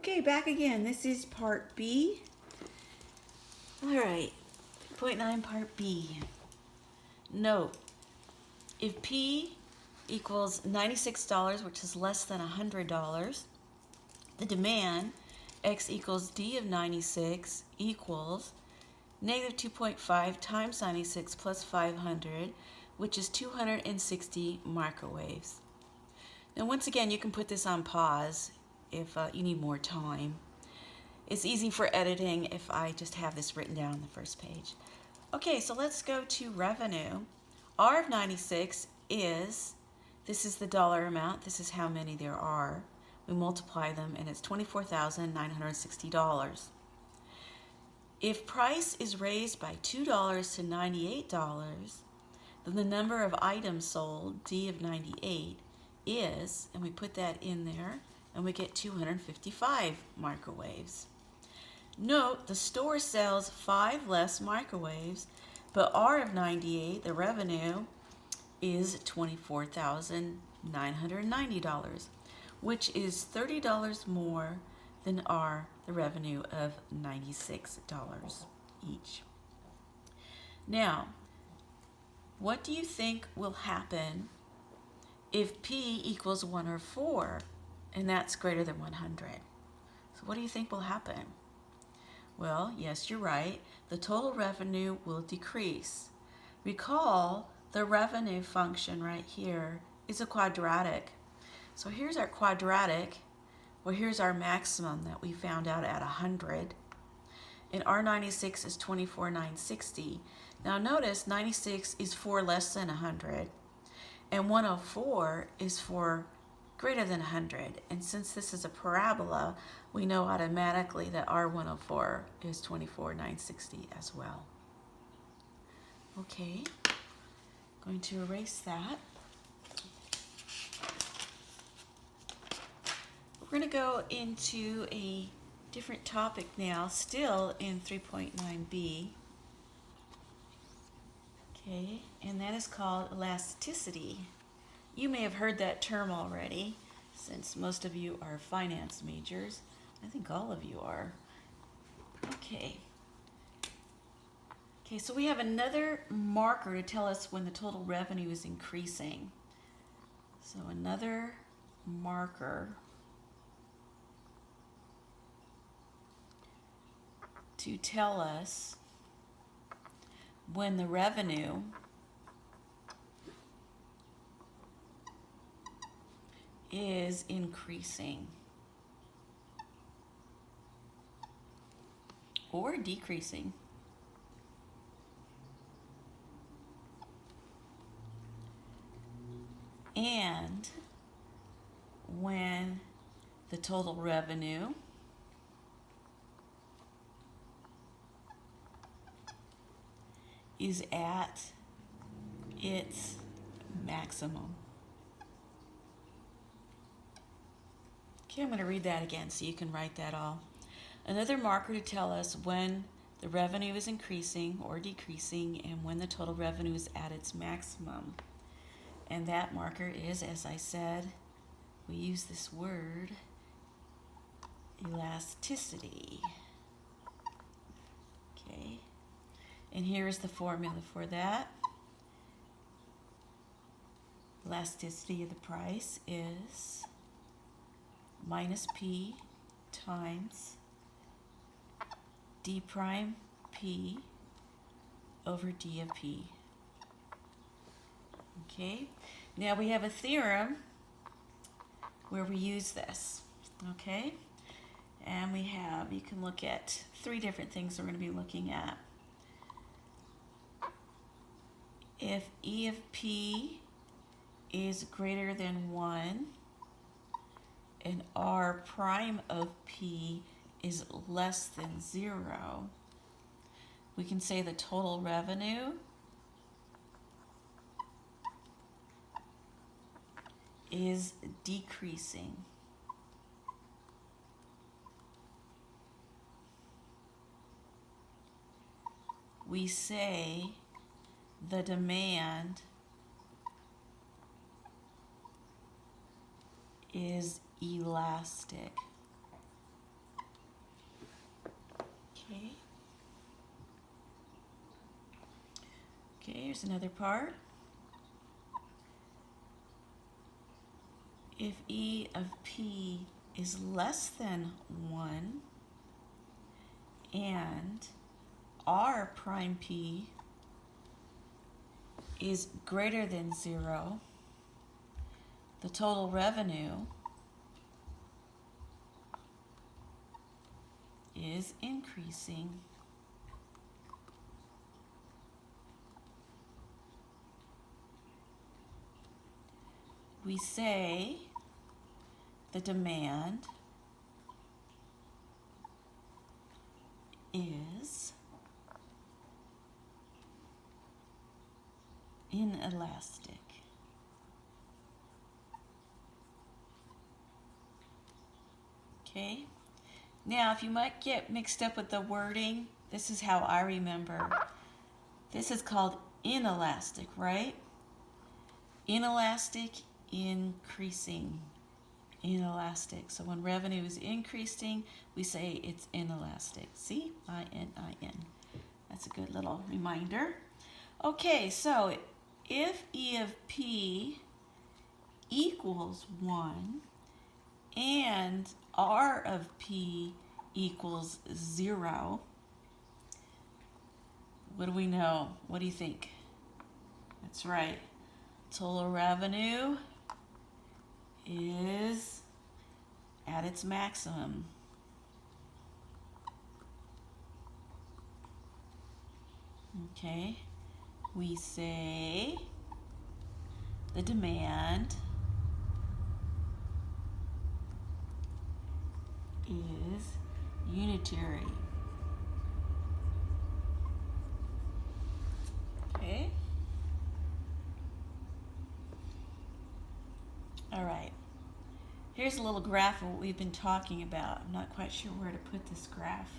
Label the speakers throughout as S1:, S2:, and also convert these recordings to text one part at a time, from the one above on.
S1: Okay, back again. This is part B. All right, 3.9 part B. Note, if P equals $96, which is less than $100, the demand, X equals D of 96 equals negative 2.5 times 96 plus 500, which is 260 microwaves. Now, once again, you can put this on pause if you need more time. It's easy for editing if I just have this written down on the first page. Okay, so let's go to revenue. R of 96 is, this is the dollar amount, this is how many there are. We multiply them and it's $24,960. If price is raised by $2 to $98, then the number of items sold, D of 98, is, and we put that in there, and we get 255 microwaves. Note, the store sells 5 less microwaves, but R of 98, the revenue, is $24,990, which is $30 more than R, the revenue of $96 each. Now, what do you think will happen if P equals 1 or 4, and that's greater than 100? So what do you think will happen? Well, yes, you're right. The total revenue will decrease. Recall, the revenue function right here is a quadratic. So here's our quadratic. Well, here's our maximum that we found out at 100. And R96 is 24,960. Now notice 96 is 4 less than 100. And 104 is for greater than 100. And since this is a parabola, we know automatically that R104 is 24,960 as well. Okay, going to erase that. We're going to go into a different topic now, still in 3.9b. Okay, and that is called elasticity. You may have heard that term already, since most of you are finance majors. I think all of you are. Okay. Okay, so we have another marker to tell us when the total revenue is increasing. So another marker to tell us when the revenue is increasing or decreasing. And when the total revenue is at its maximum. Okay, I'm going to read that again so you can write that all. Another marker to tell us when the revenue is increasing or decreasing and when the total revenue is at its maximum. And that marker is, as I said, we use this word, elasticity. Okay, and here is the formula for that. Elasticity of the price is minus P times D prime P over D of P. Okay, now we have a theorem where we use this, okay? And we have, you can look at 3 different things we're going to be looking at. If E of P is greater than 1 and R prime of P is less than 0, we can say the total revenue is decreasing. We say the demand is elastic. here's another part. If E of P is less than 1 and R prime P is greater than 0, the total revenue is increasing. We say the demand is inelastic. Okay? Now, if you might get mixed up with the wording, this is how I remember. This is called inelastic, right? Inelastic, increasing. Inelastic. So when revenue is increasing, we say it's inelastic. See? I-N-I-N. That's a good little reminder. Okay, so if E of P equals 1 and R of P equals 0, what do we know? What do you think? That's right. Total revenue is at its maximum. Okay, we say the demand is unitary. Okay. All right. Here's a little graph of what we've been talking about. I'm not quite sure where to put this graph.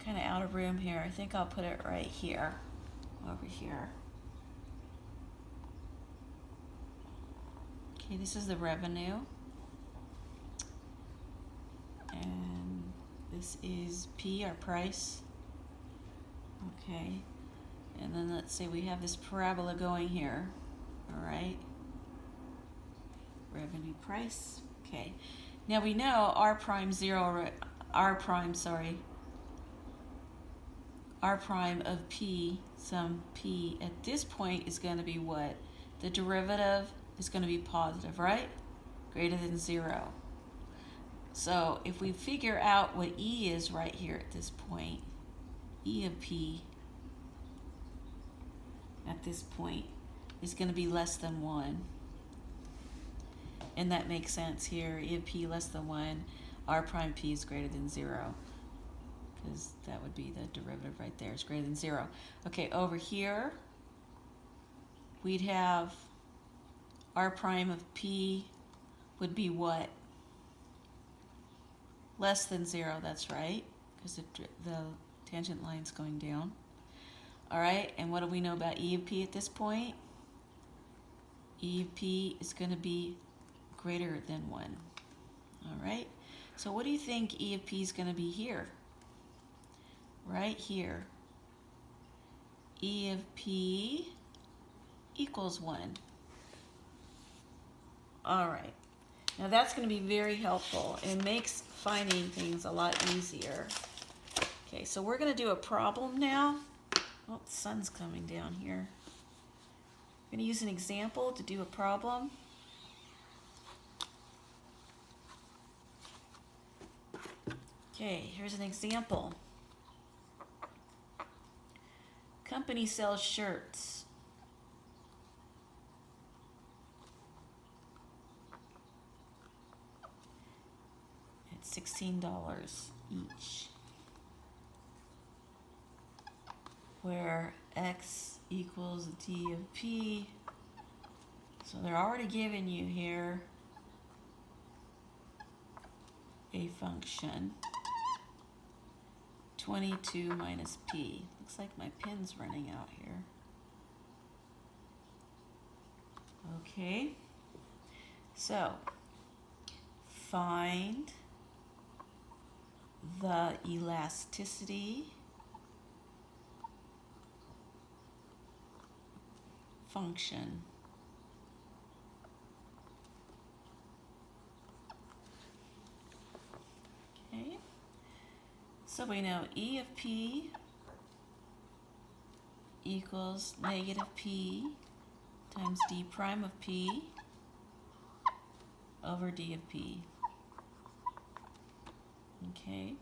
S1: Kind of out of room here. I think I'll put it right here, over here. Okay, this is the revenue. And this is P, our price. Okay. And then let's say we have this parabola going here. All right. Revenue price. Okay. Now we know R prime of P, some P at this point is going to be what? The derivative is going to be positive, right? Greater than 0. So if we figure out what E is right here at this point, E of P at this point is going to be less than 1. And that makes sense here. E of P less than 1, R prime P is greater than 0. Because that would be the derivative right there. It's greater than 0. Okay, over here, we'd have R prime of P would be what? Less than 0, that's right. Because the tangent line's going down. All right, and what do we know about E of P at this point? E of P is going to be greater than 1. All right, so what do you think E of P is going to be here? Right here. E of P equals 1. All right, now that's going to be very helpful. It makes finding things a lot easier. Okay, so we're going to do a problem now. Oh, the sun's coming down here. I'm going to use an example to do a problem. Okay, here's an example. Company sells shirts. At $16 each. Where X equals D of P. So they're already giving you here a function. 22 minus P. Looks like my pen's running out here. Okay. So, find the elasticity function. Okay, so we know E of P equals negative P times D prime of P over D of P. Okay.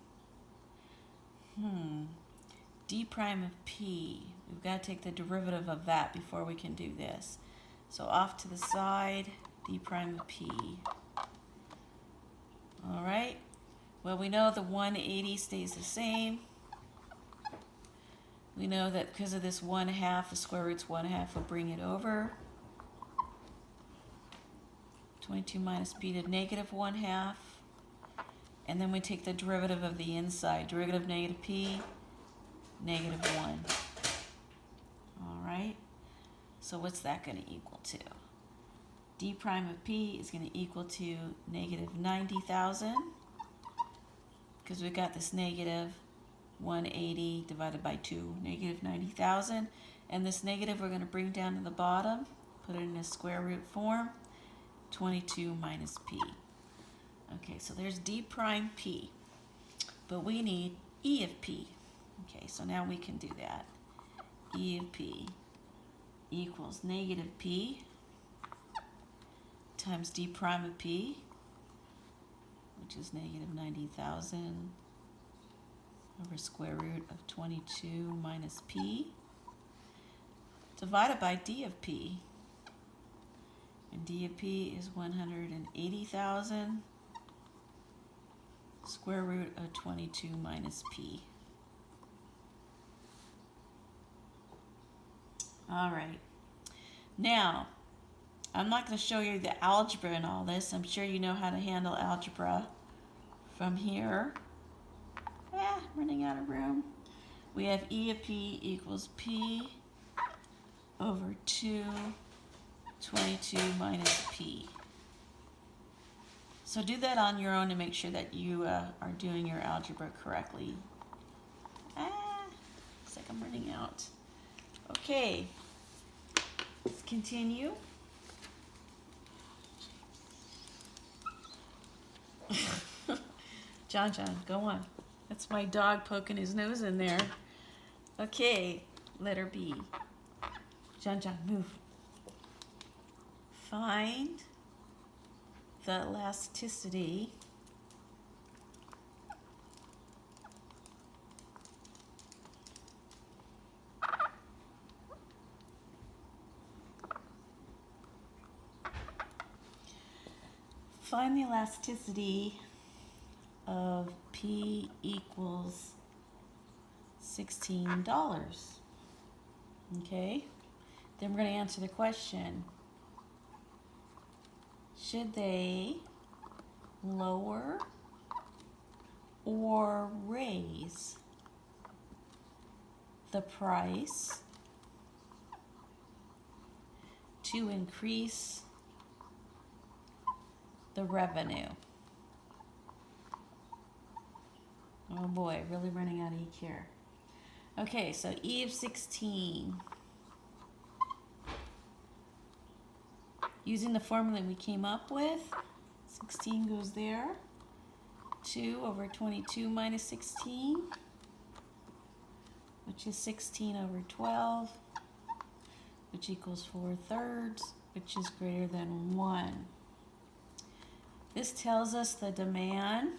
S1: D prime of P. We've got to take the derivative of that before we can do this. So off to the side, D prime of P. All right. Well, we know the 180 stays the same. We know that because of this 1/2, the square root's 1/2 will bring it over. 22 minus P to negative 1/2. And then we take the derivative of the inside. Derivative of negative P, negative 1. All right. So what's that going to equal to? D prime of P is going to equal to negative 90,000. Because we've got this negative 180 divided by 2, negative 90,000. And this negative we're going to bring down to the bottom, put it in a square root form, 22 minus P. Okay, so there's D prime P, but we need E of P. Okay, so now we can do that. E of P equals negative P times D prime of P, which is negative 90,000 over square root of 22 minus P, divided by D of P. And D of P is 180,000 square root of 22 minus P. All right. Now, I'm not going to show you the algebra and all this. I'm sure you know how to handle algebra from here. Running out of room. We have E of P equals P over 2, 22 minus P. So do that on your own to make sure that you are doing your algebra correctly. Looks like I'm running out. Okay, let's continue. John, go on. That's my dog poking his nose in there. Okay, letter B. John, move. Find the elasticity of P equals $16. Okay, then we're going to answer the question. Should they lower or raise the price to increase the revenue? Oh boy, really running out of ink here. Okay, so E of 16. Using the formula we came up with, 16 goes there. 2 over 22 minus 16, which is 16 over 12, which equals 4/3, which is greater than 1. This tells us the demand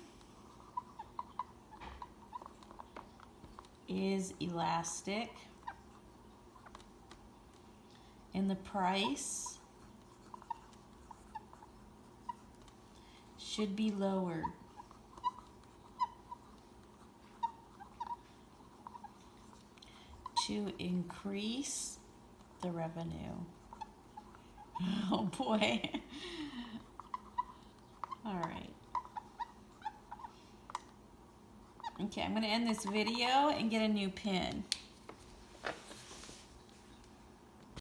S1: is elastic and the price should be lowered to increase the revenue. Oh boy. All right. Okay, I'm going to end this video and get a new pen.